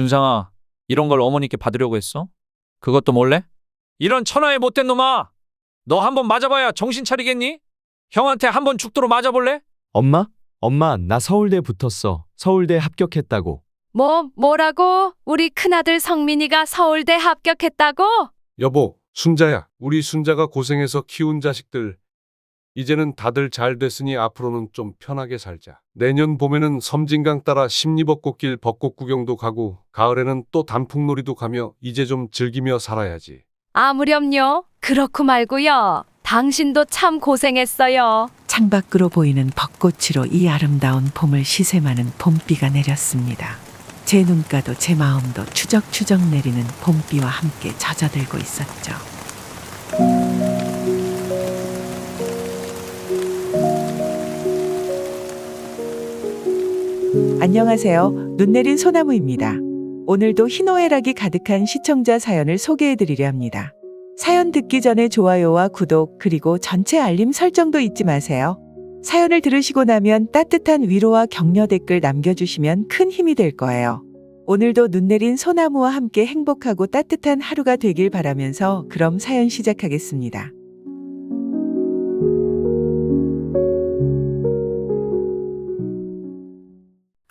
준상아, 이런 걸 어머니께 받으려고 했어? 그것도 몰래? 이런 천하의 못된 놈아! 너 한번 맞아봐야 정신 차리겠니? 형한테 한번 죽도록 맞아볼래? 엄마? 엄마, 나 서울대 붙었어. 서울대 합격했다고. 뭐라고? 우리 큰아들 성민이가 서울대 합격했다고? 여보, 순자야. 우리 순자가 고생해서 키운 자식들. 이제는 다들 잘 됐으니 앞으로는 좀 편하게 살자. 내년 봄에는 섬진강 따라 십리벚꽃길 벚꽃 구경도 가고 가을에는 또 단풍놀이도 가며 이제 좀 즐기며 살아야지. 아무렴요. 그렇고 말고요. 당신도 참 고생했어요. 창밖으로 보이는 벚꽃으로 이 아름다운 봄을 시샘하는 봄비가 내렸습니다. 제 눈가도 제 마음도 추적추적 내리는 봄비와 함께 젖어들고 있었죠. 안녕하세요. 눈 내린 소나무입니다. 오늘도 희노애락이 가득한 시청자 사연을 소개해드리려 합니다. 사연 듣기 전에 좋아요와 구독 그리고 전체 알림 설정도 잊지 마세요. 사연을 들으시고 나면 따뜻한 위로와 격려 댓글 남겨주시면 큰 힘이 될 거예요. 오늘도 눈 내린 소나무와 함께 행복하고 따뜻한 하루가 되길 바라면서 그럼 사연 시작하겠습니다.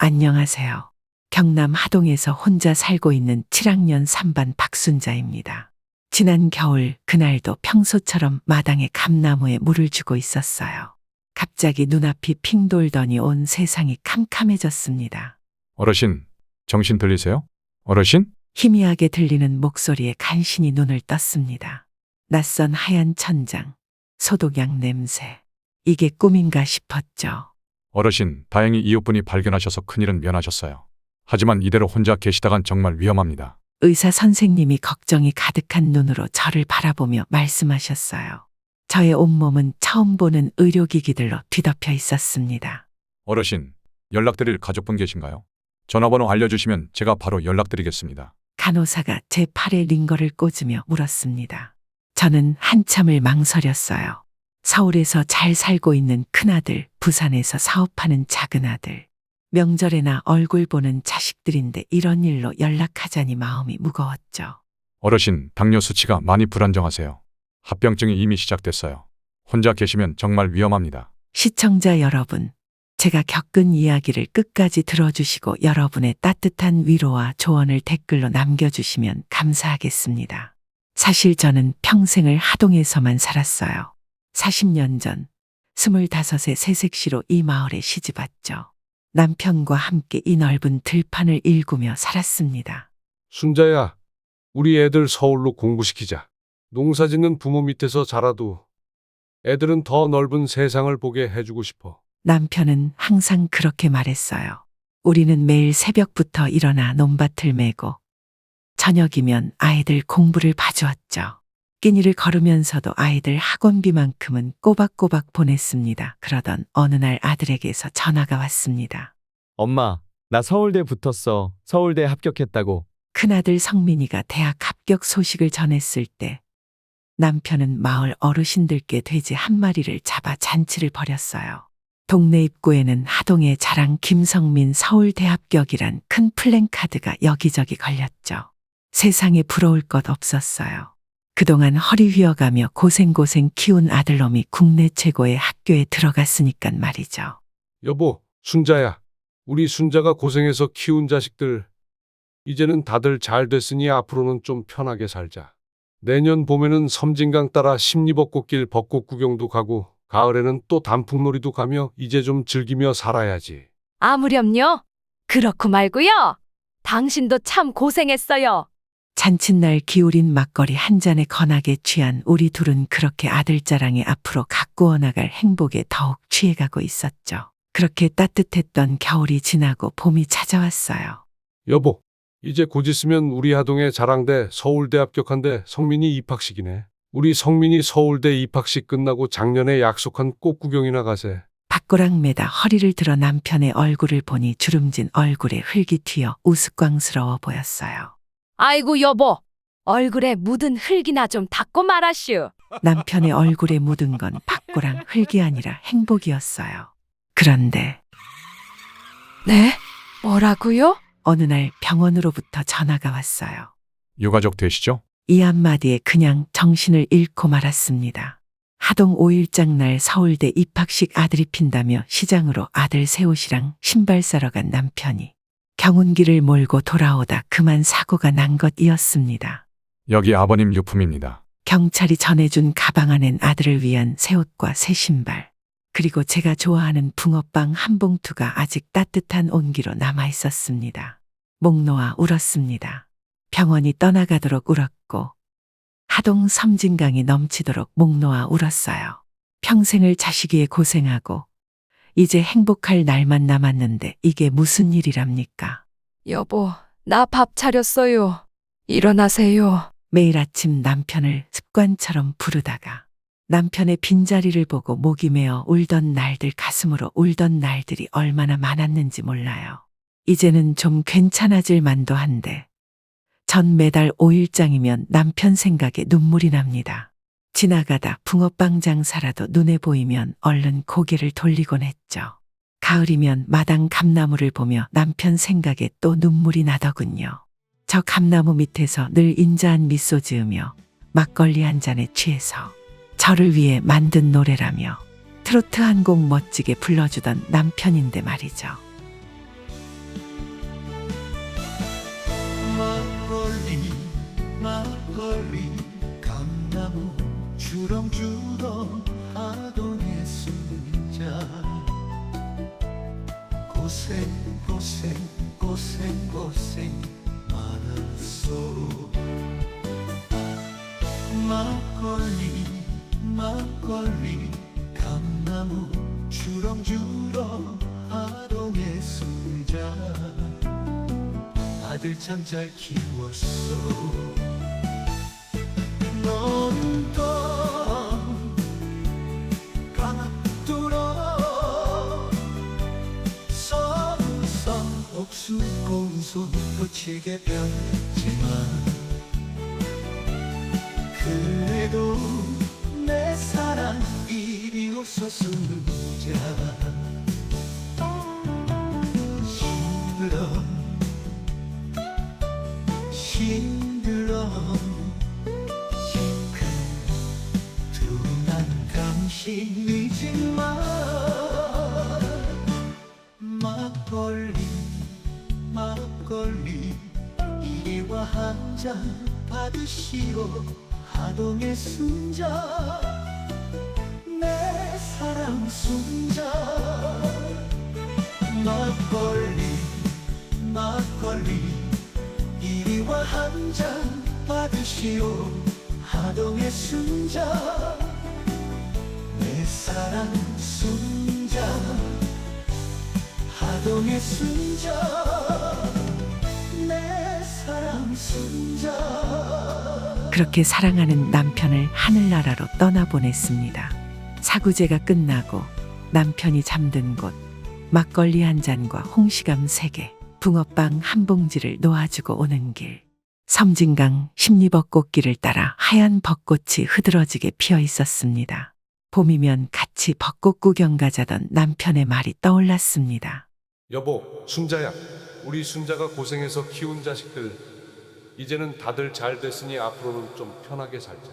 안녕하세요. 경남 하동에서 혼자 살고 있는 7학년 3반 박순자입니다. 지난 겨울 그날도 평소처럼 마당에 감나무에 물을 주고 있었어요. 갑자기 눈앞이 핑 돌더니 온 세상이 캄캄해졌습니다. 어르신, 정신 들리세요? 어르신? 희미하게 들리는 목소리에 간신히 눈을 떴습니다. 낯선 하얀 천장, 소독약 냄새. 이게 꿈인가 싶었죠. 어르신, 다행히 이웃분이 발견하셔서 큰일은 면하셨어요. 하지만 이대로 혼자 계시다간 정말 위험합니다. 의사 선생님이 걱정이 가득한 눈으로 저를 바라보며 말씀하셨어요. 저의 온몸은 처음 보는 의료기기들로 뒤덮여 있었습니다. 어르신, 연락드릴 가족분 계신가요? 전화번호 알려주시면 제가 바로 연락드리겠습니다. 간호사가 제 팔에 링거를 꽂으며 물었습니다. 저는 한참을 망설였어요. 서울에서 잘 살고 있는 큰아들, 부산에서 사업하는 작은아들. 명절에나 얼굴 보는 자식들인데 이런 일로 연락하자니 마음이 무거웠죠. 어르신, 당뇨 수치가 많이 불안정하세요. 합병증이 이미 시작됐어요. 혼자 계시면 정말 위험합니다. 시청자 여러분, 제가 겪은 이야기를 끝까지 들어주시고 여러분의 따뜻한 위로와 조언을 댓글로 남겨주시면 감사하겠습니다. 사실 저는 평생을 하동에서만 살았어요. 40년 전 25세 새색시로 이 마을에 시집왔죠. 남편과 함께 이 넓은 들판을 일구며 살았습니다. 순자야, 우리 애들 서울로 공부시키자. 농사 짓는 부모 밑에서 자라도 애들은 더 넓은 세상을 보게 해주고 싶어. 남편은 항상 그렇게 말했어요. 우리는 매일 새벽부터 일어나 논밭을 메고 저녁이면 아이들 공부를 봐주었죠. 끼니를 걸으면서도 아이들 학원비만큼은 꼬박꼬박 보냈습니다. 그러던 어느 날 아들에게서 전화가 왔습니다. 엄마, 나 서울대 붙었어. 서울대 합격했다고. 큰아들 성민이가 대학 합격 소식을 전했을 때 남편은 마을 어르신들께 돼지 한 마리를 잡아 잔치를 벌였어요. 동네 입구에는 하동의 자랑 김성민 서울대 합격이란 큰 플랜카드가 여기저기 걸렸죠. 세상에 부러울 것 없었어요. 그동안 허리 휘어가며 고생고생 키운 아들놈이 국내 최고의 학교에 들어갔으니깐 말이죠. 여보, 순자야. 우리 순자가 고생해서 키운 자식들. 이제는 다들 잘 됐으니 앞으로는 좀 편하게 살자. 내년 봄에는 섬진강 따라 십리벚꽃길 벚꽃 구경도 가고 가을에는 또 단풍놀이도 가며 이제 좀 즐기며 살아야지. 아무렴요. 그렇고 말고요. 당신도 참 고생했어요. 잔칫날 기울인 막걸리 한 잔에 건하게 취한 우리 둘은 그렇게 아들 자랑에 앞으로 가꾸어 나갈 행복에 더욱 취해가고 있었죠. 그렇게 따뜻했던 겨울이 지나고 봄이 찾아왔어요. 여보, 이제 곧 있으면 우리 하동에 자랑대 서울대 합격한데 성민이 입학식이네. 우리 성민이 서울대 입학식 끝나고 작년에 약속한 꽃 구경이나 가세. 밖고랑 매다 허리를 들어 남편의 얼굴을 보니 주름진 얼굴에 흙이 튀어 우스꽝스러워 보였어요. 아이고 여보, 얼굴에 묻은 흙이나 좀 닦고 말아슈. 남편의 얼굴에 묻은 건 밖고랑 흙이 아니라 행복이었어요. 그런데 네? 뭐라고요? 어느 날 병원으로부터 전화가 왔어요. 유가족 되시죠? 이 한마디에 그냥 정신을 잃고 말았습니다. 하동 5일장 날 서울대 입학식 아들이 핀다며 시장으로 아들 새 옷이랑 신발 사러 간 남편이 경운기를 몰고 돌아오다 그만 사고가 난 것이었습니다. 여기 아버님 유품입니다. 경찰이 전해준 가방 안엔 아들을 위한 새 옷과 새 신발, 그리고 제가 좋아하는 붕어빵 한 봉투가 아직 따뜻한 온기로 남아 있었습니다. 목 놓아 울었습니다. 병원이 떠나가도록 울었고 하동 섬진강이 넘치도록 목 놓아 울었어요. 평생을 자식 위해 고생하고 이제 행복할 날만 남았는데 이게 무슨 일이랍니까? 여보, 나 밥 차렸어요. 일어나세요. 매일 아침 남편을 습관처럼 부르다가 남편의 빈자리를 보고 목이 메어 울던 날들, 가슴으로 울던 날들이 얼마나 많았는지 몰라요. 이제는 좀 괜찮아질 만도 한데 전 매달 5일장이면 남편 생각에 눈물이 납니다. 지나가다 붕어빵 장사라도 눈에 보이면 얼른 고개를 돌리곤 했죠. 가을이면 마당 감나무를 보며 남편 생각에 또 눈물이 나더군요. 저 감나무 밑에서 늘 인자한 미소 지으며 막걸리 한 잔에 취해서 저를 위해 만든 노래라며 트로트 한 곡 멋지게 불러주던 남편인데 말이죠. 막걸리 감나무 주렁주렁 하동의 순자 고생 많았소. 막걸리 감나무 주렁주렁 하동의 순자 아들 참 잘 키웠어. 너는 또 강압도로 성성 옥수 고운손 거칠게 변했지만 그래도 내 사랑 이리 오소 순자. 힘들어 둔한 당신이지만 막걸리 이리와 한 잔 받으시오. 하동의 순자 내 사랑 순자. 막걸리 이리와 한 잔 받으시오. 하동의 순자 내 사랑 순자. 하동의 순자 내 사랑 순자. 그렇게 사랑하는 남편을 하늘나라로 떠나보냈습니다. 사구제가 끝나고 남편이 잠든 곳, 막걸리 한 잔과 홍시감 3개, 붕어빵 한 봉지를 놓아주고 오는 길. 섬진강 십리벚꽃길을 따라 하얀 벚꽃이 흐드러지게 피어 있었습니다. 봄이면 같이 벚꽃 구경 가자던 남편의 말이 떠올랐습니다. 여보, 순자야. 우리 순자가 고생해서 키운 자식들 이제는 다들 잘 됐으니 앞으로는 좀 편하게 살자.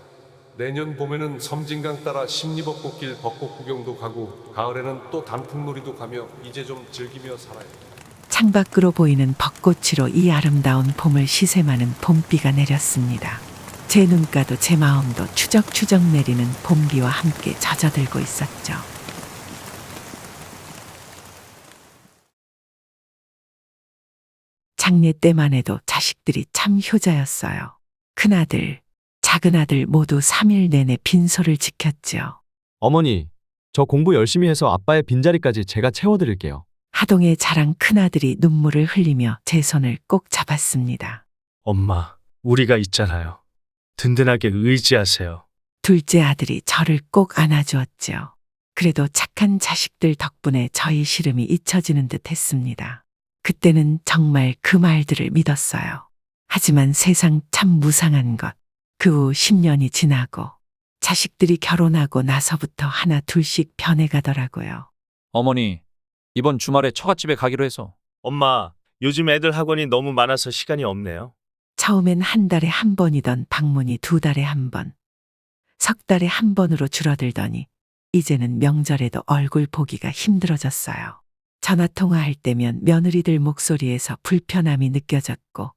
내년 봄에는 섬진강 따라 십리벚꽃길 벚꽃 구경도 가고 가을에는 또 단풍놀이도 가며 이제 좀 즐기며 살아야 돼. 창밖으로 보이는 벚꽃으로 이 아름다운 봄을 시샘하는 봄비가 내렸습니다. 제 눈가도 제 마음도 추적추적 내리는 봄비와 함께 젖어들고 있었죠. 장례 때만 해도 자식들이 참 효자였어요. 큰아들, 작은아들 모두 3일 내내 빈소를 지켰죠. 어머니, 저 공부 열심히 해서 아빠의 빈자리까지 제가 채워드릴게요. 하동의 자랑 큰아들이 눈물을 흘리며 제 손을 꼭 잡았습니다. 엄마, 우리가 있잖아요. 든든하게 의지하세요. 둘째 아들이 저를 꼭 안아주었죠. 그래도 착한 자식들 덕분에 저희 시름이 잊혀지는 듯 했습니다. 그때는 정말 그 말들을 믿었어요. 하지만 세상 참 무상한 것. 그 후 10년이 지나고 자식들이 결혼하고 나서부터 하나 둘씩 변해가더라고요. 어머니, 이번 주말에 처갓집에 가기로 해서. 엄마, 요즘 애들 학원이 너무 많아서 시간이 없네요. 처음엔 한 달에 한 번이던 방문이 두 달에 한 번, 석 달에 한 번으로 줄어들더니 이제는 명절에도 얼굴 보기가 힘들어졌어요. 전화 통화할 때면 며느리들 목소리에서 불편함이 느껴졌고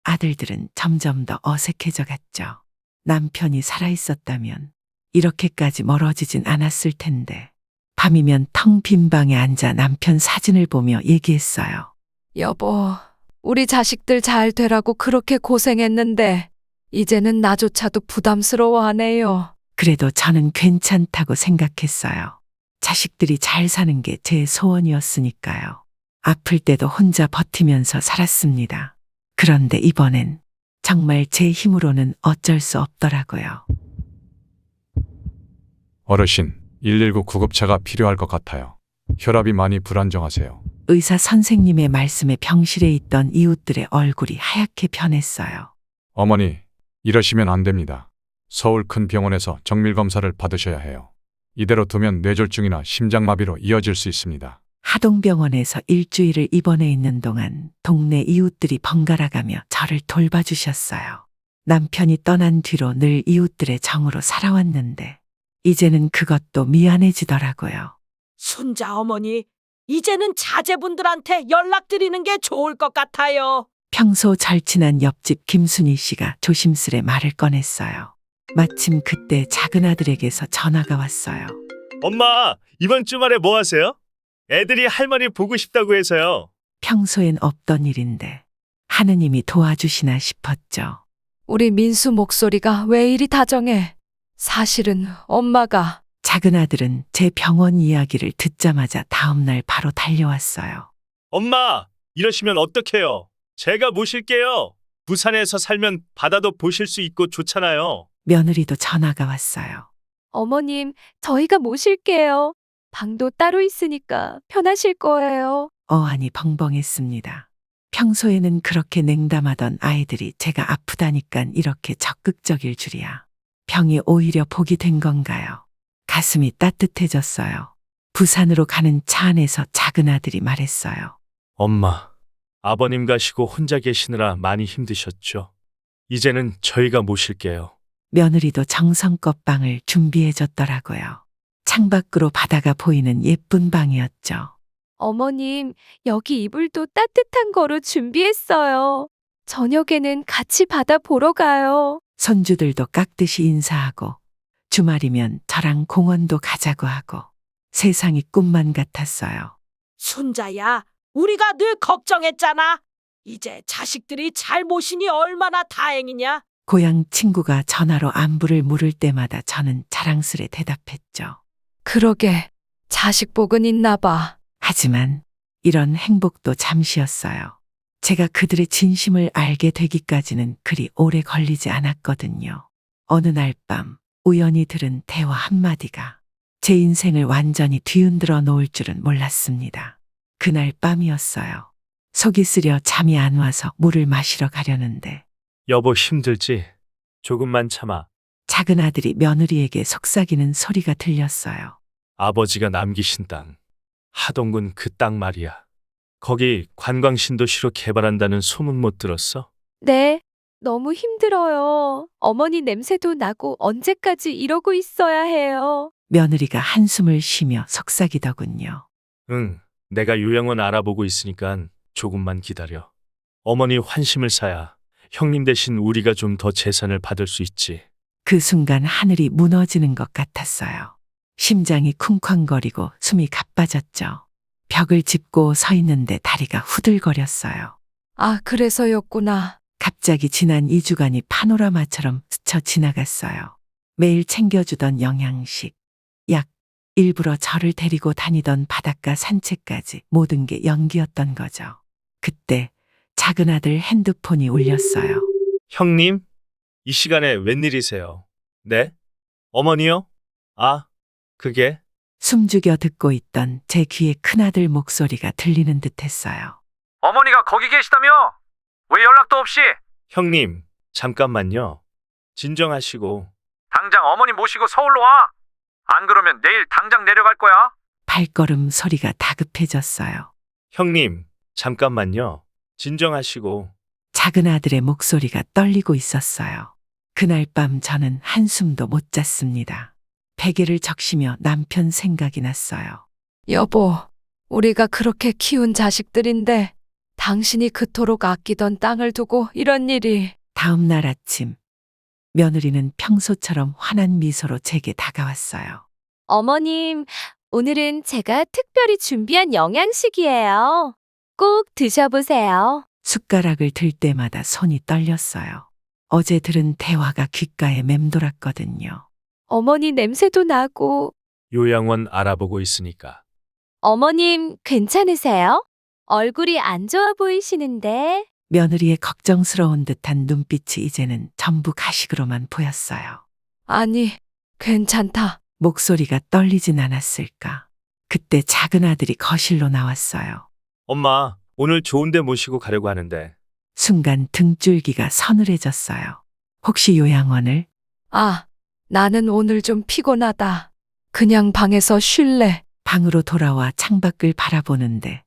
아들들은 점점 더 어색해져 갔죠. 남편이 살아있었다면 이렇게까지 멀어지진 않았을 텐데 밤이면 텅 빈 방에 앉아 남편 사진을 보며 얘기했어요. 여보, 우리 자식들 잘 되라고 그렇게 고생했는데 이제는 나조차도 부담스러워하네요. 그래도 저는 괜찮다고 생각했어요. 자식들이 잘 사는 게 제 소원이었으니까요. 아플 때도 혼자 버티면서 살았습니다. 그런데 이번엔 정말 제 힘으로는 어쩔 수 없더라고요. 어르신, 119 구급차가 필요할 것 같아요. 혈압이 많이 불안정하세요. 의사 선생님의 말씀에 병실에 있던 이웃들의 얼굴이 하얗게 변했어요. 어머니, 이러시면 안 됩니다. 서울 큰 병원에서 정밀 검사를 받으셔야 해요. 이대로 두면 뇌졸중이나 심장마비로 이어질 수 있습니다. 하동병원에서 일주일을 입원해 있는 동안 동네 이웃들이 번갈아가며 저를 돌봐주셨어요. 남편이 떠난 뒤로 늘 이웃들의 정으로 살아왔는데 이제는 그것도 미안해지더라고요. 순자 어머니, 이제는 자제분들한테 연락드리는 게 좋을 것 같아요. 평소 절친한 옆집 김순희 씨가 조심스레 말을 꺼냈어요. 마침 그때 작은 아들에게서 전화가 왔어요. 엄마, 이번 주말에 뭐 하세요? 애들이 할머니 보고 싶다고 해서요. 평소엔 없던 일인데 하느님이 도와주시나 싶었죠. 우리 민수 목소리가 왜 이리 다정해? 사실은 엄마가 작은 아들은 제 병원 이야기를 듣자마자 다음날 바로 달려왔어요. 엄마, 이러시면 어떡해요? 제가 모실게요. 부산에서 살면 바다도 보실 수 있고 좋잖아요. 며느리도 전화가 왔어요. 어머님, 저희가 모실게요. 방도 따로 있으니까 편하실 거예요. 어안이 벙벙했습니다. 평소에는 그렇게 냉담하던 아이들이 제가 아프다니깐 이렇게 적극적일 줄이야. 병이 오히려 복이 된 건가요? 가슴이 따뜻해졌어요. 부산으로 가는 차 안에서 작은 아들이 말했어요. 엄마, 아버님 가시고 혼자 계시느라 많이 힘드셨죠? 이제는 저희가 모실게요. 며느리도 정성껏 방을 준비해줬더라고요. 창밖으로 바다가 보이는 예쁜 방이었죠. 어머님, 여기 이불도 따뜻한 거로 준비했어요. 저녁에는 같이 바다 보러 가요. 손주들도 깍듯이 인사하고 주말이면 저랑 공원도 가자고 하고 세상이 꿈만 같았어요. 순자야, 우리가 늘 걱정했잖아. 이제 자식들이 잘 모시니 얼마나 다행이냐. 고향 친구가 전화로 안부를 물을 때마다 저는 자랑스레 대답했죠. 그러게, 자식 복은 있나 봐. 하지만 이런 행복도 잠시였어요. 제가 그들의 진심을 알게 되기까지는 그리 오래 걸리지 않았거든요. 어느 날 밤 우연히 들은 대화 한마디가 제 인생을 완전히 뒤흔들어 놓을 줄은 몰랐습니다. 그날 밤이었어요. 속이 쓰려 잠이 안 와서 물을 마시러 가려는데 여보 힘들지? 조금만 참아. 작은 아들이 며느리에게 속삭이는 소리가 들렸어요. 아버지가 남기신 땅. 하동군 그 땅 말이야. 거기 관광신도시로 개발한다는 소문 못 들었어? 네, 너무 힘들어요. 어머니 냄새도 나고 언제까지 이러고 있어야 해요. 며느리가 한숨을 쉬며 속삭이더군요. 응, 내가 요양원 알아보고 있으니까 조금만 기다려. 어머니 환심을 사야 형님 대신 우리가 좀 더 재산을 받을 수 있지. 그 순간 하늘이 무너지는 것 같았어요. 심장이 쿵쾅거리고 숨이 가빠졌죠. 벽을 짚고 서 있는데 다리가 후들거렸어요. 아, 그래서였구나. 갑자기 지난 2주간이 파노라마처럼 스쳐 지나갔어요. 매일 챙겨주던 영양식, 약, 일부러 저를 데리고 다니던 바닷가 산책까지 모든 게 연기였던 거죠. 그때 작은 아들 핸드폰이 울렸어요. 형님, 이 시간에 웬일이세요? 네? 어머니요? 아, 그게? 숨죽여 듣고 있던 제 귀에 큰아들 목소리가 들리는 듯했어요. 어머니가 거기 계시다며? 왜 연락도 없이? 형님, 잠깐만요. 진정하시고. 당장 어머니 모시고 서울로 와. 안 그러면 내일 당장 내려갈 거야. 발걸음 소리가 다급해졌어요. 형님, 잠깐만요. 진정하시고. 작은 아들의 목소리가 떨리고 있었어요. 그날 밤 저는 한숨도 못 잤습니다. 베개를 적시며 남편 생각이 났어요. 여보, 우리가 그렇게 키운 자식들인데 당신이 그토록 아끼던 땅을 두고 이런 일이. 다음 날 아침, 며느리는 평소처럼 환한 미소로 제게 다가왔어요. 어머님, 오늘은 제가 특별히 준비한 영양식이에요. 꼭 드셔보세요. 숟가락을 들 때마다 손이 떨렸어요. 어제 들은 대화가 귓가에 맴돌았거든요. 어머니 냄새도 나고. 요양원 알아보고 있으니까. 어머님, 괜찮으세요? 얼굴이 안 좋아 보이시는데. 며느리의 걱정스러운 듯한 눈빛이 이제는 전부 가식으로만 보였어요. 아니, 괜찮다. 목소리가 떨리진 않았을까. 그때 작은 아들이 거실로 나왔어요. 엄마, 오늘 좋은 데 모시고 가려고 하는데. 순간 등줄기가 서늘해졌어요. 혹시 요양원을? 아, 나는 오늘 좀 피곤하다. 그냥 방에서 쉴래. 방으로 돌아와 창밖을 바라보는데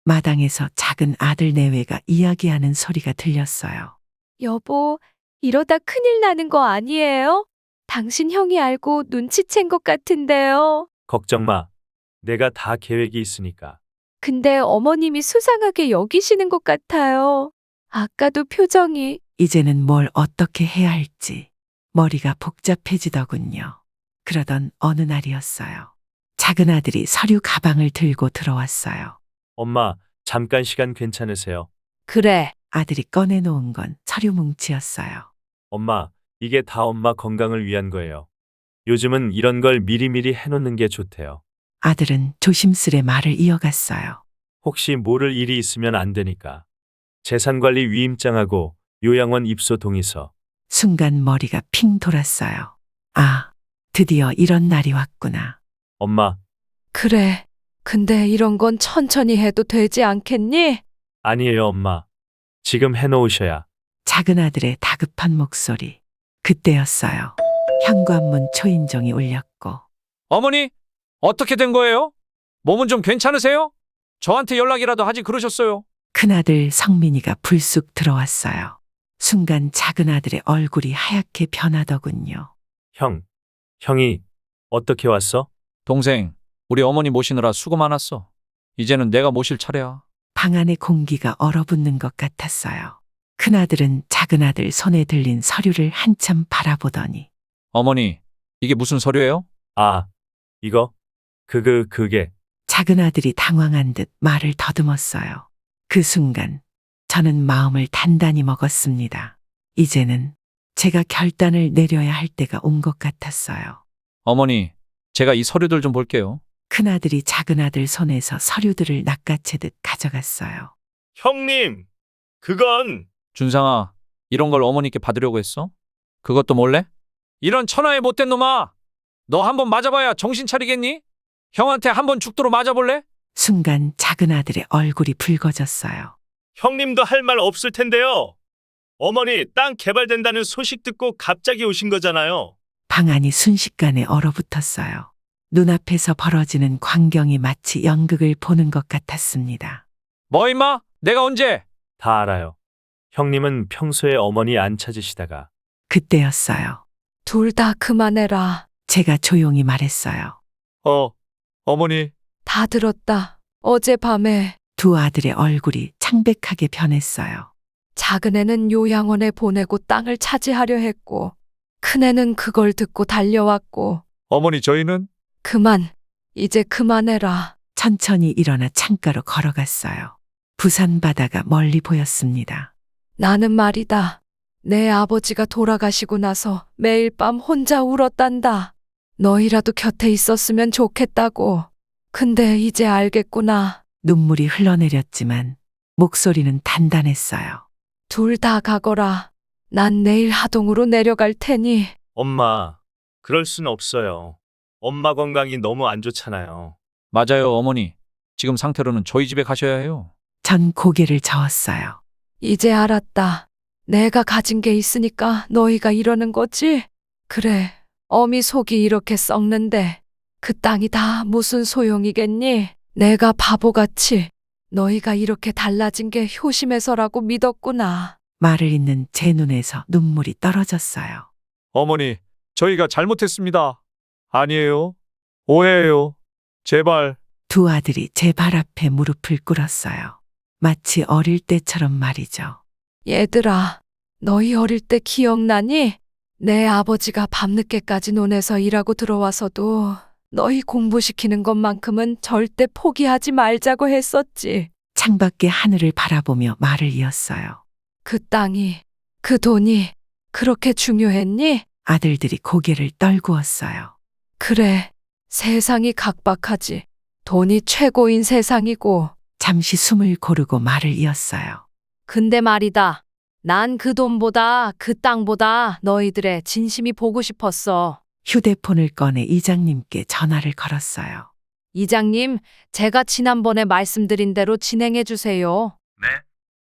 마당에서 작은 아들 내외가 이야기하는 소리가 들렸어요. 여보, 이러다 큰일 나는 거 아니에요? 당신 형이 알고 눈치챈 것 같은데요. 걱정 마. 내가 다 계획이 있으니까. 근데 어머님이 수상하게 여기시는 것 같아요. 아까도 표정이. 이제는 뭘 어떻게 해야 할지 머리가 복잡해지더군요. 그러던 어느 날이었어요. 작은 아들이 서류 가방을 들고 들어왔어요. 엄마, 잠깐 시간 괜찮으세요? 그래. 아들이 꺼내놓은 건 서류 뭉치였어요. 엄마, 이게 다 엄마 건강을 위한 거예요. 요즘은 이런 걸 미리미리 해놓는 게 좋대요. 아들은 조심스레 말을 이어갔어요. 혹시 모를 일이 있으면 안 되니까. 재산관리 위임장하고 요양원 입소 동의서. 순간 머리가 핑 돌았어요. 아, 드디어 이런 날이 왔구나. 엄마, 그래. 근데 이런 건 천천히 해도 되지 않겠니? 아니에요, 엄마. 지금 해놓으셔야. 작은 아들의 다급한 목소리. 그때였어요. 현관문 초인종이 울렸고 어머니, 어떻게 된 거예요? 몸은 좀 괜찮으세요? 저한테 연락이라도 하지 그러셨어요. 큰아들 성민이가 불쑥 들어왔어요. 순간 작은 아들의 얼굴이 하얗게 변하더군요. 형이 어떻게 왔어? 동생, 우리 어머니 모시느라 수고 많았어. 이제는 내가 모실 차례야. 방 안의 공기가 얼어붙는 것 같았어요. 큰아들은 작은 아들 손에 들린 서류를 한참 바라보더니 어머니, 이게 무슨 서류예요? 아, 이거? 그게. 작은 아들이 당황한 듯 말을 더듬었어요. 그 순간 저는 마음을 단단히 먹었습니다. 이제는 제가 결단을 내려야 할 때가 온 것 같았어요. 어머니, 제가 이 서류들 좀 볼게요. 큰아들이 작은 아들 손에서 서류들을 낚아채듯 가져갔어요. 형님, 그건. 준상아, 이런 걸 어머니께 받으려고 했어? 그것도 몰래? 이런 천하의 못된 놈아! 너 한번 맞아봐야 정신 차리겠니? 형한테 한번 죽도록 맞아볼래? 순간 작은 아들의 얼굴이 붉어졌어요. 형님도 할 말 없을 텐데요. 어머니 땅 개발된다는 소식 듣고 갑자기 오신 거잖아요. 방 안이 순식간에 얼어붙었어요. 눈앞에서 벌어지는 광경이 마치 연극을 보는 것 같았습니다. 뭐 임마? 내가 언제? 다 알아요. 형님은 평소에 어머니 안 찾으시다가. 그때였어요. 둘 다 그만해라. 제가 조용히 말했어요. 어머니. 다 들었다. 어젯밤에 두 아들의 얼굴이 창백하게 변했어요. 작은 애는 요양원에 보내고 땅을 차지하려 했고 큰애는 그걸 듣고 달려왔고. 어머니, 저희는? 그만. 이제 그만해라. 천천히 일어나 창가로 걸어갔어요. 부산 바다가 멀리 보였습니다. 나는 말이다. 내 아버지가 돌아가시고 나서 매일 밤 혼자 울었단다. 너희라도 곁에 있었으면 좋겠다고. 근데 이제 알겠구나. 눈물이 흘러내렸지만 목소리는 단단했어요. 둘 다 가거라. 난 내일 하동으로 내려갈 테니. 엄마, 그럴 순 없어요. 엄마 건강이 너무 안 좋잖아요. 맞아요, 어머니. 지금 상태로는 저희 집에 가셔야 해요. 전 고개를 저었어요. 이제 알았다. 내가 가진 게 있으니까 너희가 이러는 거지? 그래, 어미 속이 이렇게 썩는데 그 땅이 다 무슨 소용이겠니? 내가 바보같이 너희가 이렇게 달라진 게 효심해서라고 믿었구나. 말을 잇는 제 눈에서 눈물이 떨어졌어요. 어머니, 저희가 잘못했습니다. 아니에요. 오해예요. 제발. 두 아들이 제 발 앞에 무릎을 꿇었어요. 마치 어릴 때처럼 말이죠. 얘들아, 너희 어릴 때 기억나니? 내 아버지가 밤늦게까지 논에서 일하고 들어와서도 너희 공부시키는 것만큼은 절대 포기하지 말자고 했었지. 창밖의 하늘을 바라보며 말을 이었어요. 그 땅이, 그 돈이 그렇게 중요했니? 아들들이 고개를 떨구었어요. 그래, 세상이 각박하지. 돈이 최고인 세상이고. 잠시 숨을 고르고 말을 이었어요. 근데 말이다. 난 그 돈보다 그 땅보다 너희들의 진심이 보고 싶었어. 휴대폰을 꺼내 이장님께 전화를 걸었어요. 이장님, 제가 지난번에 말씀드린 대로 진행해 주세요. 네?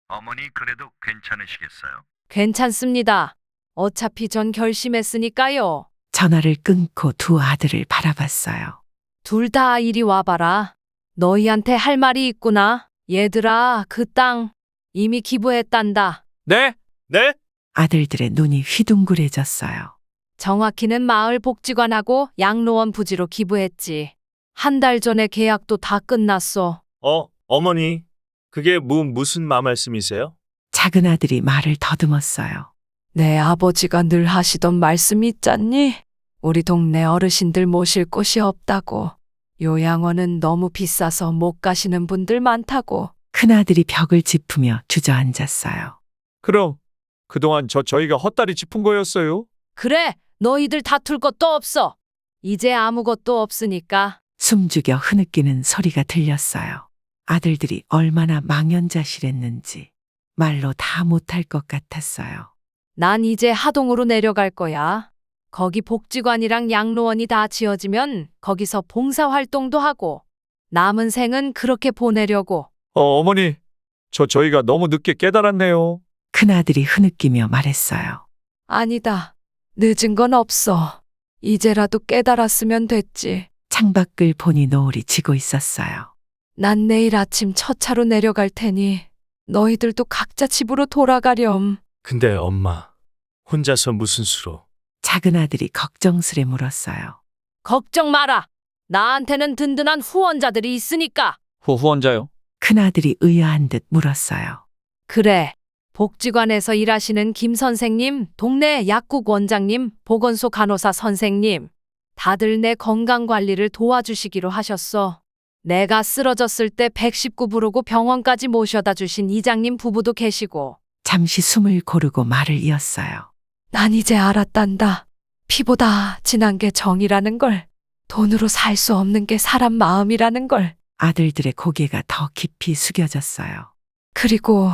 어머니 그래도 괜찮으시겠어요? 괜찮습니다. 어차피 전 결심했으니까요. 전화를 끊고 두 아들을 바라봤어요. 둘 다 이리 와봐라. 너희한테 할 말이 있구나. 얘들아, 그 땅 이미 기부했단다. 네? 네? 아들들의 눈이 휘둥그레졌어요. 정확히는 마을 복지관하고 양로원 부지로 기부했지. 한 달 전에 계약도 다 끝났어. 어머니. 그게 무슨 말씀이세요? 작은 아들이 말을 더듬었어요. 내 아버지가 늘 하시던 말씀 있잖니? 우리 동네 어르신들 모실 곳이 없다고. 요양원은 너무 비싸서 못 가시는 분들 많다고. 큰아들이 벽을 짚으며 주저앉았어요. 그럼 그동안 저희가 헛다리 짚은 거였어요? 그래, 너희들 다툴 것도 없어. 이제 아무것도 없으니까. 숨죽여 흐느끼는 소리가 들렸어요. 아들들이 얼마나 망연자실했는지 말로 다 못할 것 같았어요. 난 이제 하동으로 내려갈 거야. 거기 복지관이랑 양로원이 다 지어지면 거기서 봉사활동도 하고 남은 생은 그렇게 보내려고. 어머니, 저희가 너무 늦게 깨달았네요. 큰아들이 흐느끼며 말했어요. 아니다. 늦은 건 없어. 이제라도 깨달았으면 됐지. 창밖을 보니 노을이 지고 있었어요. 난 내일 아침 첫 차로 내려갈 테니 너희들도 각자 집으로 돌아가렴. 근데 엄마, 혼자서 무슨 수로? 작은 아들이 걱정스레 물었어요. 걱정 마라. 나한테는 든든한 후원자들이 있으니까. 후원자요? 큰아들이 의아한 듯 물었어요. 그래. 복지관에서 일하시는 김 선생님, 동네 약국 원장님, 보건소 간호사 선생님. 다들 내 건강 관리를 도와주시기로 하셨어. 내가 쓰러졌을 때 119 부르고 병원까지 모셔다 주신 이장님 부부도 계시고. 잠시 숨을 고르고 말을 이었어요. 난 이제 알았단다. 피보다 진한 게 정이라는 걸. 돈으로 살 수 없는 게 사람 마음이라는 걸. 아들들의 고개가 더 깊이 숙여졌어요. 그리고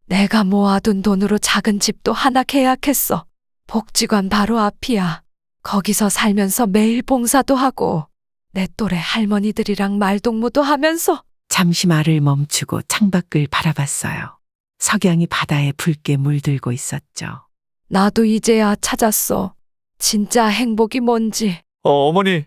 내가 모아둔 돈으로 작은 집도 하나 계약했어. 복지관 바로 앞이야. 거기서 살면서 매일 봉사도 하고 내 또래 할머니들이랑 말동무도 하면서. 잠시 말을 멈추고 창밖을 바라봤어요. 석양이 바다에 붉게 물들고 있었죠. 나도 이제야 찾았어. 진짜 행복이 뭔지. 어머니,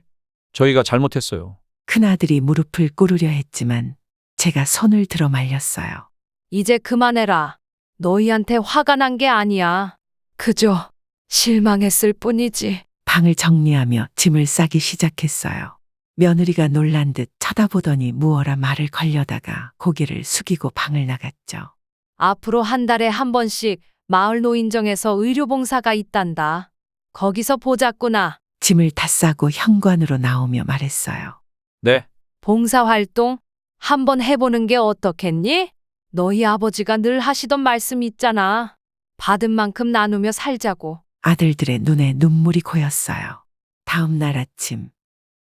저희가 잘못했어요. 큰아들이 무릎을 꿇으려 했지만 제가 손을 들어 말렸어요. 이제 그만해라. 너희한테 화가 난 게 아니야. 그저 실망했을 뿐이지. 방을 정리하며 짐을 싸기 시작했어요. 며느리가 놀란 듯 쳐다보더니 무어라 말을 걸려다가 고개를 숙이고 방을 나갔죠. 앞으로 한 달에 한 번씩 마을 노인정에서 의료봉사가 있단다. 거기서 보자꾸나. 짐을 다 싸고 현관으로 나오며 말했어요. 네. 봉사활동 한번 해보는 게 어떻겠니? 너희 아버지가 늘 하시던 말씀 있잖아. 받은 만큼 나누며 살자고. 아들들의 눈에 눈물이 고였어요. 다음 날 아침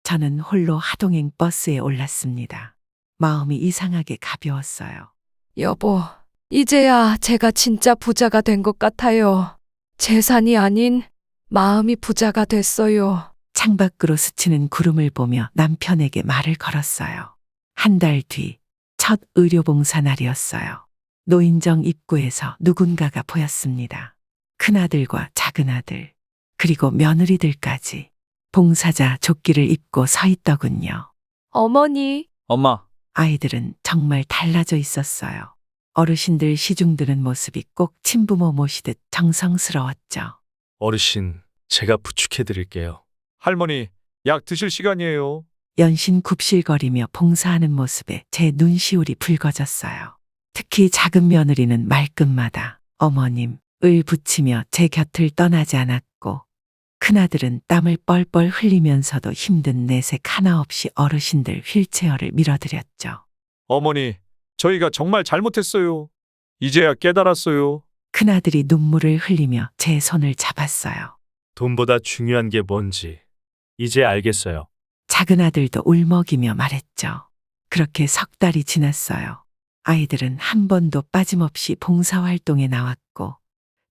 저는 홀로 하동행 버스에 올랐습니다. 마음이 이상하게 가벼웠어요. 여보, 이제야 제가 진짜 부자가 된 것 같아요. 재산이 아닌 마음이 부자가 됐어요. 창밖으로 스치는 구름을 보며 남편에게 말을 걸었어요. 한 달 뒤 첫 의료봉사 날이었어요. 노인정 입구에서 누군가가 보였습니다. 큰아들과 작은아들, 그리고 며느리들까지 봉사자 조끼를 입고 서 있더군요. 어머니, 엄마, 아이들은 정말 달라져 있었어요. 어르신들 시중 드는 모습이 꼭 친부모 모시듯 정성스러웠죠. 어르신, 제가 부축해 드릴게요. 할머니, 약 드실 시간이에요. 연신 굽실거리며 봉사하는 모습에 제 눈시울이 붉어졌어요. 특히 작은 며느리는 말끝마다 어머님, 을 붙이며 제 곁을 떠나지 않았고, 큰아들은 땀을 뻘뻘 흘리면서도 힘든 내색 하나 없이 어르신들 휠체어를 밀어드렸죠. 어머니, 저희가 정말 잘못했어요. 이제야 깨달았어요. 큰아들이 눈물을 흘리며 제 손을 잡았어요. 돈보다 중요한 게 뭔지 이제 알겠어요. 작은 아들도 울먹이며 말했죠. 그렇게 석 달이 지났어요. 아이들은 한 번도 빠짐없이 봉사활동에 나왔고,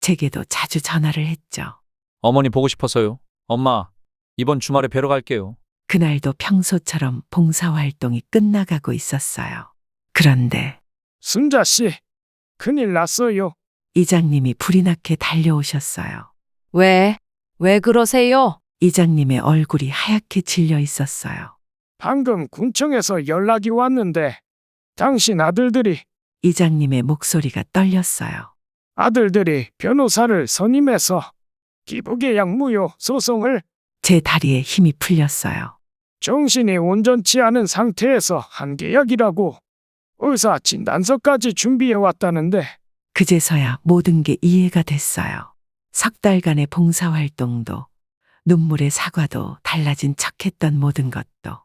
제게도 자주 전화를 했죠. 어머니 보고 싶어서요. 엄마, 이번 주말에 뵈러 갈게요. 그날도 평소처럼 봉사활동이 끝나가고 있었어요. 그런데 순자 씨, 큰일 났어요. 이장님이 불이 나게 달려오셨어요. 왜 그러세요? 이장님의 얼굴이 하얗게 질려 있었어요. 방금 군청에서 연락이 왔는데 당신 아들들이 이장님의 목소리가 떨렸어요. 변호사를 선임해서 기부계약 무효 소송을 제 다리에 힘이 풀렸어요. 정신이 온전치 않은 상태에서 한 계약이라고 의사 진단서까지 준비해 왔다는데 그제서야 모든 게 이해가 됐어요. 석 달간의 봉사활동도, 눈물의 사과도, 달라진 척했던 모든 것도.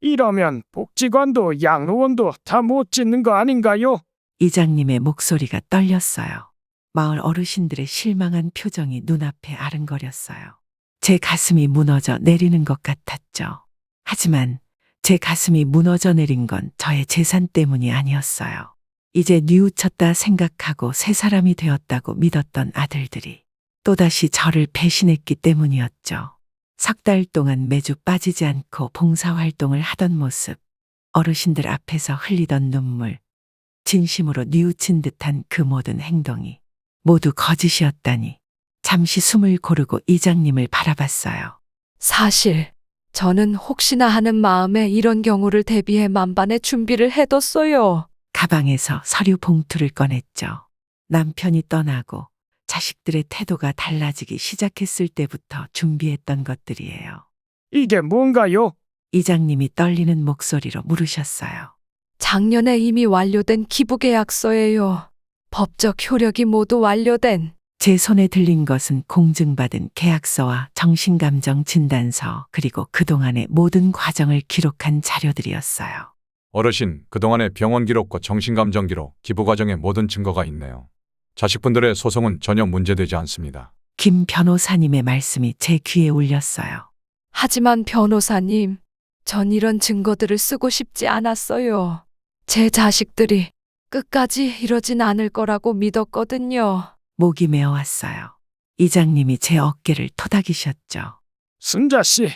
이러면 복지관도 양로원도 다 못 짓는 거 아닌가요? 이장님의 목소리가 떨렸어요. 마을 어르신들의 실망한 표정이 눈앞에 아른거렸어요. 제 가슴이 무너져 내리는 것 같았죠. 하지만 제 가슴이 무너져 내린 건 저의 재산 때문이 아니었어요. 이제 뉘우쳤다 생각하고 새 사람이 되었다고 믿었던 아들들이 또다시 저를 배신했기 때문이었죠. 석 달 동안 매주 빠지지 않고 봉사활동을 하던 모습, 어르신들 앞에서 흘리던 눈물, 진심으로 뉘우친 듯한 그 모든 행동이 모두 거짓이었다니. 잠시 숨을 고르고 이장님을 바라봤어요. 사실 저는 혹시나 하는 마음에 이런 경우를 대비해 만반의 준비를 해뒀어요. 가방에서 서류 봉투를 꺼냈죠. 남편이 떠나고 자식들의 태도가 달라지기 시작했을 때부터 준비했던 것들이에요. 이게 뭔가요? 이장님이 떨리는 목소리로 물으셨어요. 작년에 이미 완료된 기부계약서예요. 법적 효력이 모두 완료된. 제 손에 들린 것은 공증받은 계약서와 정신감정 진단서, 그리고 그동안의 모든 과정을 기록한 자료들이었어요. 어르신, 그동안의 병원 기록과 정신감정 기록, 기부 과정의 모든 증거가 있네요. 자식분들의 소송은 전혀 문제되지 않습니다. 김 변호사님의 말씀이 제 귀에 울렸어요. 하지만 변호사님, 전 이런 증거들을 쓰고 싶지 않았어요. 제 자식들이 끝까지 이러진 않을 거라고 믿었거든요. 목이 메어왔어요. 이장님이 제 어깨를 토닥이셨죠. 순자 씨,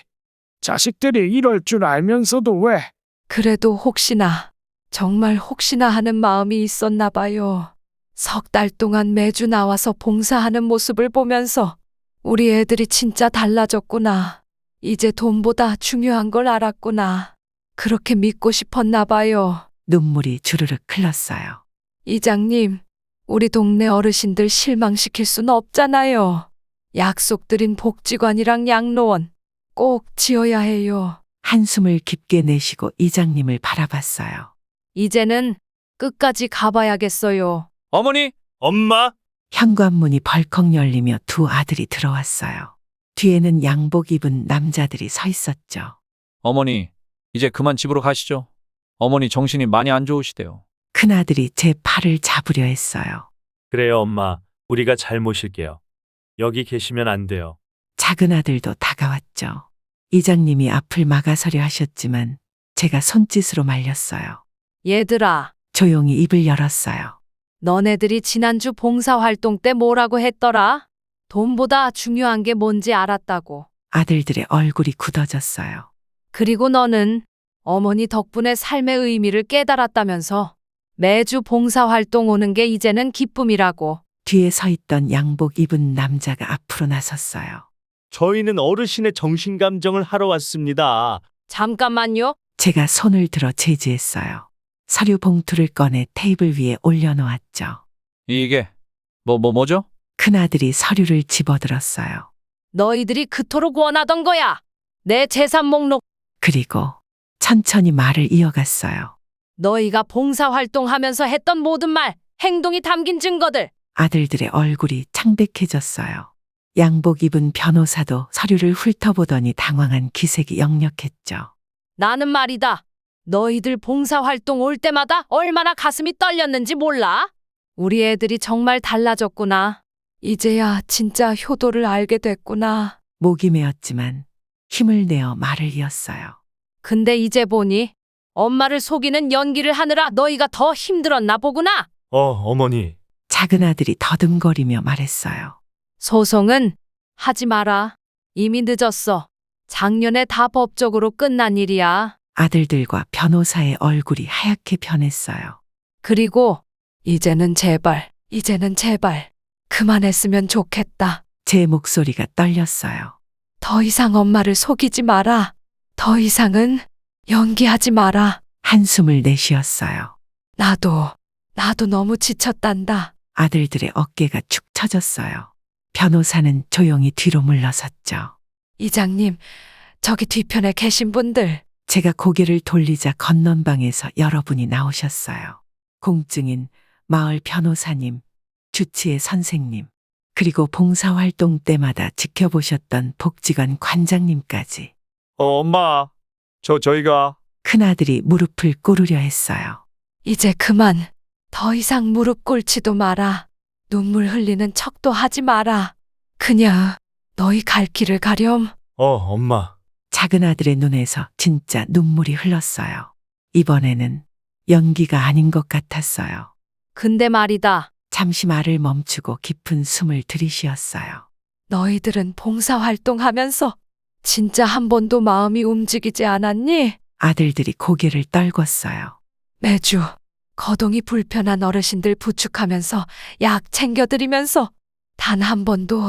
자식들이 이럴 줄 알면서도 왜? 그래도 혹시나, 정말 혹시나 하는 마음이 있었나 봐요. 석 달 동안 매주 나와서 봉사하는 모습을 보면서 우리 애들이 진짜 달라졌구나. 이제 돈보다 중요한 걸 알았구나. 그렇게 믿고 싶었나 봐요. 눈물이 주르륵 흘렀어요. 이장님, 우리 동네 어르신들 실망시킬 순 없잖아요. 약속드린 복지관이랑 양로원 꼭 지어야 해요. 한숨을 깊게 내쉬고 이장님을 바라봤어요. 이제는 끝까지 가봐야겠어요. 어머니, 엄마! 현관문이 벌컥 열리며 두 아들이 들어왔어요. 뒤에는 양복 입은 남자들이 서 있었죠. 어머니, 이제 그만 집으로 가시죠. 어머니 정신이 많이 안 좋으시대요. 큰아들이 제 팔을 잡으려 했어요. 그래요, 엄마. 우리가 잘 모실게요. 여기 계시면 안 돼요. 작은 아들도 다가왔죠. 이장님이 앞을 막아서려 하셨지만 제가 손짓으로 말렸어요. 얘들아, 조용히 입을 열었어요. 너네들이 지난주 봉사활동 때 뭐라고 했더라? 돈보다 중요한 게 뭔지 알았다고. 아들들의 얼굴이 굳어졌어요. 그리고 너는 어머니 덕분에 삶의 의미를 깨달았다면서 매주 봉사활동 오는 게 이제는 기쁨이라고. 뒤에 서 있던 양복 입은 남자가 앞으로 나섰어요. 저희는 어르신의 정신감정을 하러 왔습니다. 잠깐만요. 제가 손을 들어 제지했어요. 서류 봉투를 꺼내 테이블 위에 올려놓았죠. 이게 뭐죠? 큰아들이 서류를 집어들었어요. 너희들이 그토록 원하던 거야. 내 재산 목록. 그리고 천천히 말을 이어갔어요. 너희가 봉사활동하면서 했던 모든 말, 행동이 담긴 증거들. 아들들의 얼굴이 창백해졌어요. 양복 입은 변호사도 서류를 훑어보더니 당황한 기색이 역력했죠. 나는 말이다. 너희들 봉사활동 올 때마다 얼마나 가슴이 떨렸는지 몰라? 우리 애들이 정말 달라졌구나. 이제야 진짜 효도를 알게 됐구나. 목이 메었지만 힘을 내어 말을 이었어요. 근데 이제 보니 엄마를 속이는 연기를 하느라 너희가 더 힘들었나 보구나. 어머니. 작은 아들이 더듬거리며 말했어요. 소송은 하지 마라. 이미 늦었어. 작년에 다 법적으로 끝난 일이야. 아들들과 변호사의 얼굴이 하얗게 변했어요. 그리고 이제는 제발 그만했으면 좋겠다. 제 목소리가 떨렸어요. 더 이상 엄마를 속이지 마라. 더 이상은 연기하지 마라. 한숨을 내쉬었어요. 나도 너무 지쳤단다. 아들들의 어깨가 축 처졌어요. 변호사는 조용히 뒤로 물러섰죠. 이장님, 저기 뒤편에 계신 분들. 제가 고개를 돌리자 건넌방에서 여러분이 나오셨어요. 공증인, 마을 변호사님, 주치의 선생님, 그리고 봉사활동 때마다 지켜보셨던 복지관 관장님까지. 엄마. 저희가 큰아들이 무릎을 꿇으려 했어요. 이제 그만. 더 이상 무릎 꿇지도 마라. 눈물 흘리는 척도 하지 마라. 그냥 너희 갈 길을 가렴. 엄마. 작은 아들의 눈에서 진짜 눈물이 흘렀어요. 이번에는 연기가 아닌 것 같았어요. 근데 말이다. 잠시 말을 멈추고 깊은 숨을 들이쉬었어요. 너희들은 봉사활동하면서 진짜 한 번도 마음이 움직이지 않았니? 아들들이 고개를 떨궜어요. 매주 거동이 불편한 어르신들 부축하면서 약 챙겨드리면서 단 한 번도,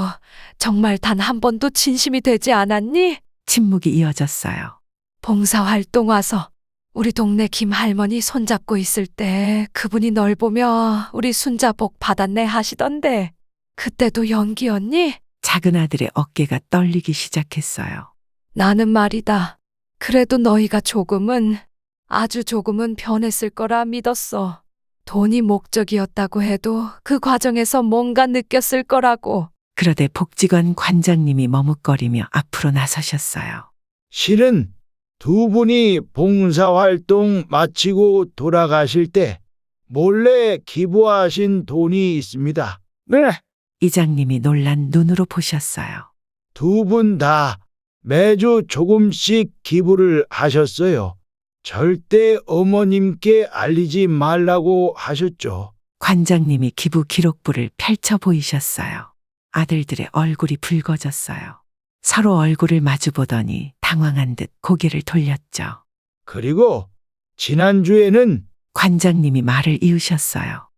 정말 단 한 번도 진심이 되지 않았니? 침묵이 이어졌어요. 봉사활동 와서 우리 동네 김 할머니 손잡고 있을 때 그분이 널 보며 우리 순자 복 받았네 하시던데 그때도 연기였니? 작은 아들의 어깨가 떨리기 시작했어요. 나는 말이다. 그래도 너희가 조금은, 아주 조금은 변했을 거라 믿었어. 돈이 목적이었다고 해도 그 과정에서 뭔가 느꼈을 거라고. 그러되 복지관 관장님이 머뭇거리며 앞으로 나서셨어요. 실은 두 분이 봉사활동 마치고 돌아가실 때 몰래 기부하신 돈이 있습니다. 네, 이장님이 놀란 눈으로 보셨어요. 두 분 다 매주 조금씩 기부를 하셨어요. 절대 어머님께 알리지 말라고 하셨죠. 관장님이 기부 기록부를 펼쳐 보이셨어요. 아들들의 얼굴이 붉어졌어요. 서로 얼굴을 마주보더니 당황한 듯 고개를 돌렸죠. 그리고 지난주에는 관장님이 말을 이으셨어요.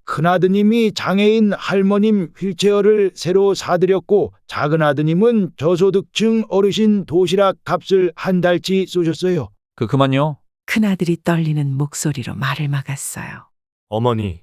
큰아드님이 장애인 할머님 휠체어를 새로 사드렸고 작은아드님은 저소득층 어르신 도시락 값을 한 달치 쏘셨어요. 그만요. 큰아들이 떨리는 목소리로 말을 막았어요. 어머니.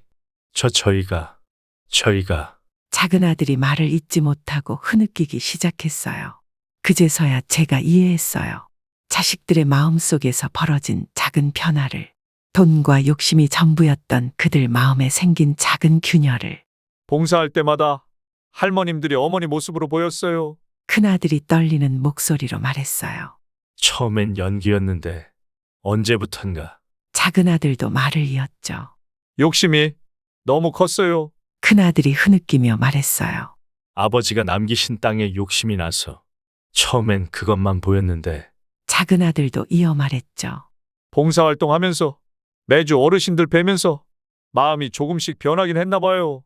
저희가. 작은 아들이 말을 잇지 못하고 흐느끼기 시작했어요. 그제서야 제가 이해했어요. 자식들의 마음속에서 벌어진 작은 변화를, 돈과 욕심이 전부였던 그들 마음에 생긴 작은 균열을. 봉사할 때마다 할머님들이 어머니 모습으로 보였어요. 큰아들이 떨리는 목소리로 말했어요. 처음엔 연기였는데 언제부턴가. 작은 아들도 말을 이었죠. 욕심이 너무 컸어요. 큰아들이 흐느끼며 말했어요. 아버지가 남기신 땅에 욕심이 나서 처음엔 그것만 보였는데. 작은 아들도 이어 말했죠. 봉사활동 하면서 매주 어르신들 뵈면서 마음이 조금씩 변하긴 했나 봐요.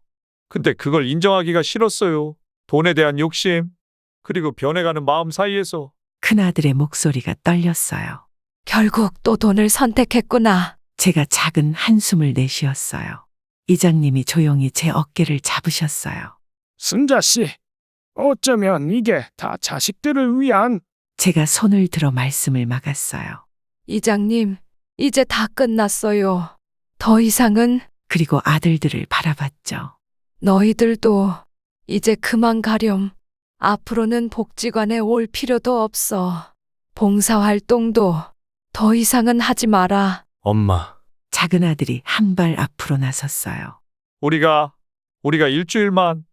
근데 그걸 인정하기가 싫었어요. 돈에 대한 욕심, 그리고 변해가는 마음 사이에서. 큰아들의 목소리가 떨렸어요. 결국 또 돈을 선택했구나. 제가 작은 한숨을 내쉬었어요. 이장님이 조용히 제 어깨를 잡으셨어요. 순자 씨, 어쩌면 이게 다 자식들을 위한. 제가 손을 들어 말씀을 막았어요. 이장님, 이제 다 끝났어요. 더 이상은 그리고 아들들을 바라봤죠. 너희들도 이제 그만 가렴. 앞으로는 복지관에 올 필요도 없어. 봉사활동도 더 이상은 하지 마라. 엄마, 작은 아들이 한 발 앞으로 나섰어요. 우리가 일주일만,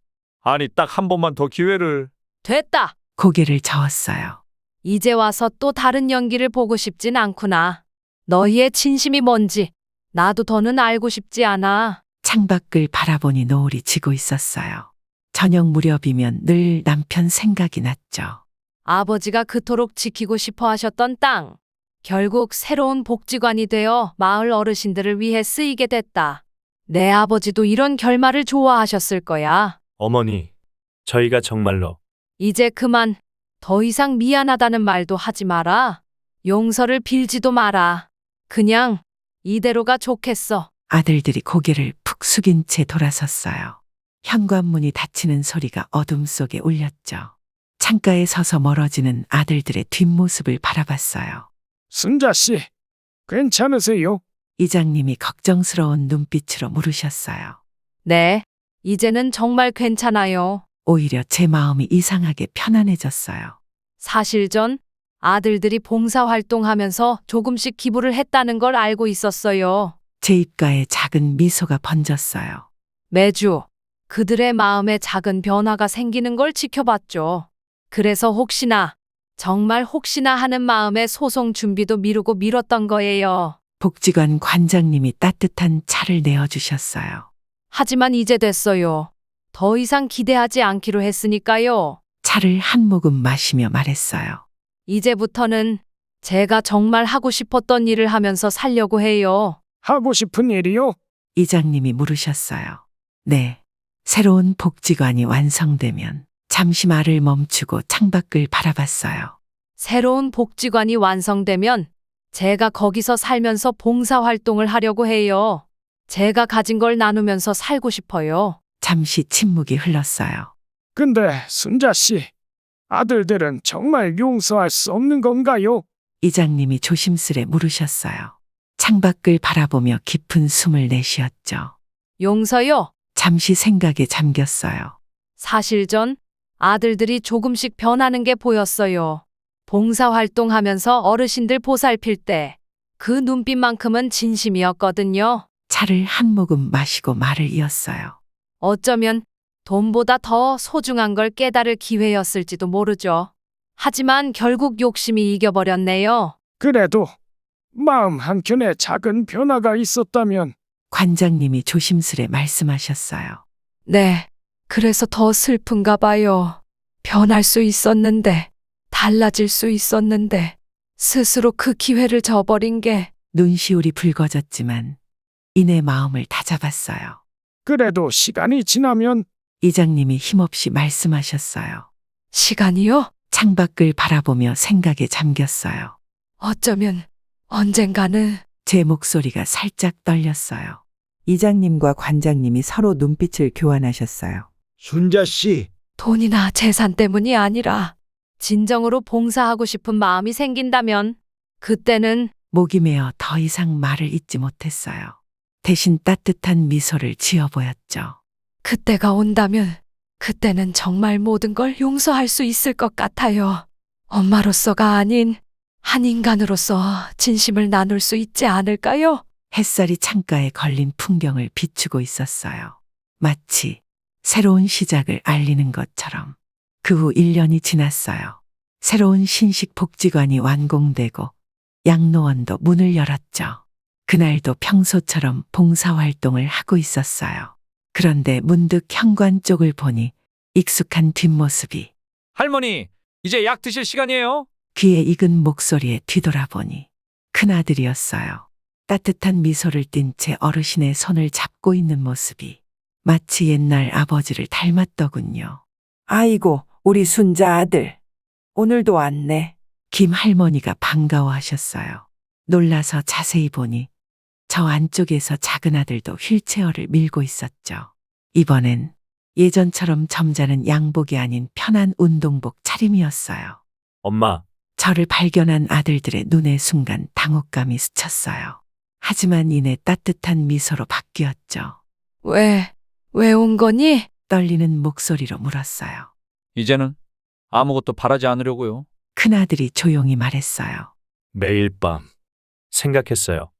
아니 딱 한 번만 더 기회를. 됐다. 고개를 저었어요. 이제 와서 또 다른 연기를 보고 싶진 않구나. 너희의 진심이 뭔지 나도 더는 알고 싶지 않아. 창밖을 바라보니 노을이 지고 있었어요. 저녁 무렵이면 늘 남편 생각이 났죠. 아버지가 그토록 지키고 싶어 하셨던 땅. 결국 새로운 복지관이 되어 마을 어르신들을 위해 쓰이게 됐다. 내 아버지도 이런 결말을 좋아하셨을 거야. 어머니, 저희가 정말로 이제 그만. 더 이상 미안하다는 말도 하지 마라. 용서를 빌지도 마라. 그냥 이대로가 좋겠어. 아들들이 고개를 푹 숙인 채 돌아섰어요. 현관문이 닫히는 소리가 어둠 속에 울렸죠. 창가에 서서 멀어지는 아들들의 뒷모습을 바라봤어요. 순자 씨, 괜찮으세요? 이장님이 걱정스러운 눈빛으로 물으셨어요. 네, 이제는 정말 괜찮아요. 오히려 제 마음이 이상하게 편안해졌어요. 사실 전 아들들이 봉사활동하면서 조금씩 기부를 했다는 걸 알고 있었어요. 제 입가에 작은 미소가 번졌어요. 매주 그들의 마음에 작은 변화가 생기는 걸 지켜봤죠. 그래서 혹시나, 정말 혹시나 하는 마음에 소송 준비도 미루고 미뤘던 거예요. 복지관 관장님이 따뜻한 차를 내어주셨어요. 하지만 이제 됐어요. 더 이상 기대하지 않기로 했으니까요. 차를 한 모금 마시며 말했어요. 이제부터는 제가 정말 하고 싶었던 일을 하면서 살려고 해요. 하고 싶은 일이요? 이장님이 물으셨어요. 네. 새로운 복지관이 완성되면 잠시 말을 멈추고 창밖을 바라봤어요. 새로운 복지관이 완성되면 제가 거기서 살면서 봉사활동을 하려고 해요. 제가 가진 걸 나누면서 살고 싶어요. 잠시 침묵이 흘렀어요. 근데 순자 씨, 아들들은 정말 용서할 수 없는 건가요? 이장님이 조심스레 물으셨어요. 창밖을 바라보며 깊은 숨을 내쉬었죠. 용서요? 잠시 생각에 잠겼어요. 사실 전 아들들이 조금씩 변하는 게 보였어요. 봉사활동하면서 어르신들 보살필 때 그 눈빛만큼은 진심이었거든요. 차를 한 모금 마시고 말을 이었어요. 어쩌면 돈보다 더 소중한 걸 깨달을 기회였을지도 모르죠. 하지만 결국 욕심이 이겨버렸네요. 그래도 마음 한켠에 작은 변화가 있었다면 관장님이 조심스레 말씀하셨어요. 네, 그래서 더 슬픈가 봐요. 변할 수 있었는데, 달라질 수 있었는데, 스스로 그 기회를 저버린 게. 눈시울이 붉어졌지만 이내 마음을 다잡았어요. 그래도 시간이 지나면 이장님이 힘없이 말씀하셨어요. 시간이요? 창밖을 바라보며 생각에 잠겼어요. 어쩌면 언젠가는. 제 목소리가 살짝 떨렸어요. 이장님과 관장님이 서로 눈빛을 교환하셨어요. 순자 씨, 돈이나 재산 때문이 아니라 진정으로 봉사하고 싶은 마음이 생긴다면 그때는 목이 메어 더 이상 말을 잇지 못했어요. 대신 따뜻한 미소를 지어 보였죠. 그때가 온다면 그때는 정말 모든 걸 용서할 수 있을 것 같아요. 엄마로서가 아닌 한 인간으로서 진심을 나눌 수 있지 않을까요? 햇살이 창가에 걸린 풍경을 비추고 있었어요. 마치 새로운 시작을 알리는 것처럼. 그 후 1년이 지났어요. 새로운 신식 복지관이 완공되고 양로원도 문을 열었죠. 그날도 평소처럼 봉사활동을 하고 있었어요. 그런데 문득 현관 쪽을 보니 익숙한 뒷모습이. 할머니, 이제 약 드실 시간이에요. 귀에 익은 목소리에 뒤돌아보니 큰아들이었어요. 따뜻한 미소를 띤 채 어르신의 손을 잡고 있는 모습이 마치 옛날 아버지를 닮았더군요. 아이고, 우리 순자 아들. 오늘도 왔네. 김 할머니가 반가워하셨어요. 놀라서 자세히 보니 저 안쪽에서 작은 아들도 휠체어를 밀고 있었죠. 이번엔 예전처럼 점잖은 양복이 아닌 편한 운동복 차림이었어요. 엄마, 저를 발견한 아들들의 눈에 순간 당혹감이 스쳤어요. 하지만 이내 따뜻한 미소로 바뀌었죠. 왜 온 거니? 떨리는 목소리로 물었어요. 이제는 아무것도 바라지 않으려고요. 큰아들이 조용히 말했어요. 매일 밤 생각했어요.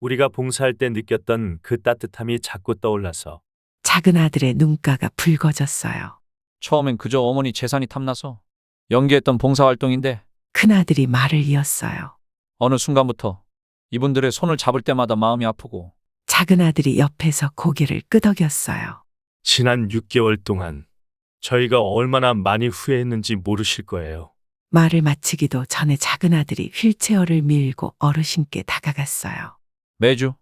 우리가 봉사할 때 느꼈던 그 따뜻함이 자꾸 떠올라서. 작은 아들의 눈가가 붉어졌어요. 처음엔 그저 어머니 재산이 탐나서 연기했던 봉사활동인데 큰아들이 말을 이었어요. 어느 순간부터 이분들의 손을 잡을 때마다 마음이 아프고 작은 아들이 옆에서 고개를 끄덕였어요. 지난 6개월 동안 저희가 얼마나 많이 후회했는지 모르실 거예요. 말을 마치기도 전에 작은 아들이 휠체어를 밀고 어르신께 다가갔어요. 매주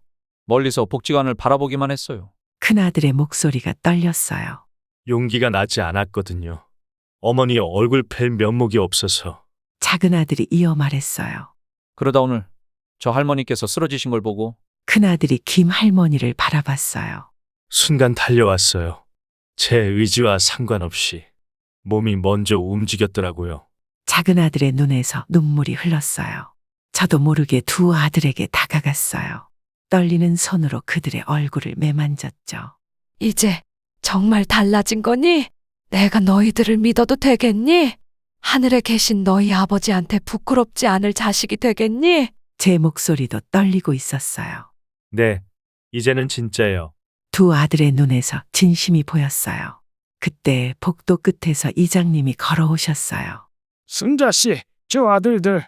멀리서 복지관을 바라보기만 했어요. 큰아들의 목소리가 떨렸어요. 용기가 나지 않았거든요. 어머니 얼굴 뵐 면목이 없어서. 작은 아들이 이어 말했어요. 그러다 오늘 저 할머니께서 쓰러지신 걸 보고 큰아들이 김 할머니를 바라봤어요. 순간 달려왔어요. 제 의지와 상관없이 몸이 먼저 움직였더라고요. 작은 아들의 눈에서 눈물이 흘렀어요. 저도 모르게 두 아들에게 다가갔어요. 떨리는 손으로 그들의 얼굴을 매만졌죠. 이제 정말 달라진 거니? 내가 너희들을 믿어도 되겠니? 하늘에 계신 너희 아버지한테 부끄럽지 않을 자식이 되겠니? 제 목소리도 떨리고 있었어요. 네, 이제는 진짜예요. 두 아들의 눈에서 진심이 보였어요. 그때 복도 끝에서 이장님이 걸어오셨어요. 순자 씨, 저 아들들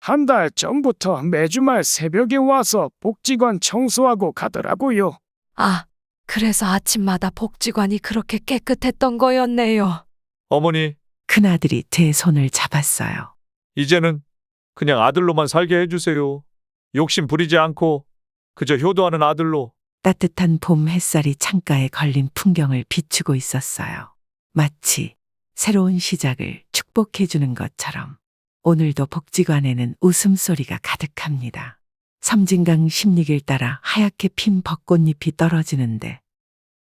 한 달 전부터 매주말 새벽에 와서 복지관 청소하고 가더라고요. 아, 그래서 아침마다 복지관이 그렇게 깨끗했던 거였네요. 어머니, 큰아들이 제 손을 잡았어요. 이제는 그냥 아들로만 살게 해주세요. 욕심 부리지 않고 그저 효도하는 아들로. 따뜻한 봄 햇살이 창가에 걸린 풍경을 비추고 있었어요. 마치 새로운 시작을 축복해주는 것처럼 오늘도 복지관에는 웃음소리가 가득합니다. 섬진강 십리길 따라 하얗게 핀 벚꽃잎이 떨어지는데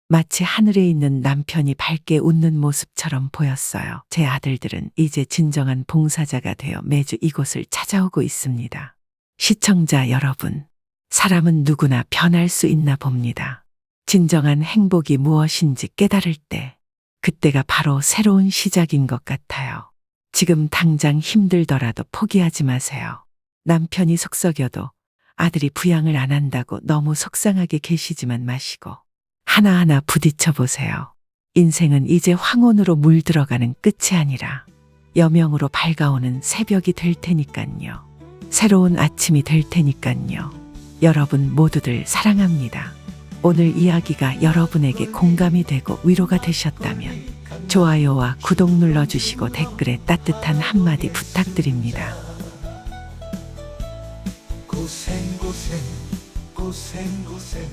마치 하늘에 있는 남편이 밝게 웃는 모습처럼 보였어요. 제 아들들은 이제 진정한 봉사자가 되어 매주 이곳을 찾아오고 있습니다. 시청자 여러분, 사람은 누구나 변할 수 있나 봅니다. 진정한 행복이 무엇인지 깨달을 때, 그때가 바로 새로운 시작인 것 같아요. 지금 당장 힘들더라도 포기하지 마세요. 남편이 속썩여도 아들이 부양을 안 한다고 너무 속상하게 계시지만 마시고 하나하나 부딪혀 보세요. 인생은 이제 황혼으로 물들어가는 끝이 아니라 여명으로 밝아오는 새벽이 될 테니깐요. 새로운 아침이 될 테니깐요. 여러분 모두들 사랑합니다. 오늘 이야기가 여러분에게 공감이 되고 위로가 되셨다면 좋아요와 구독 눌러주시고 댓글에 따뜻한 한마디 부탁드립니다. 고생 고생 고생 고생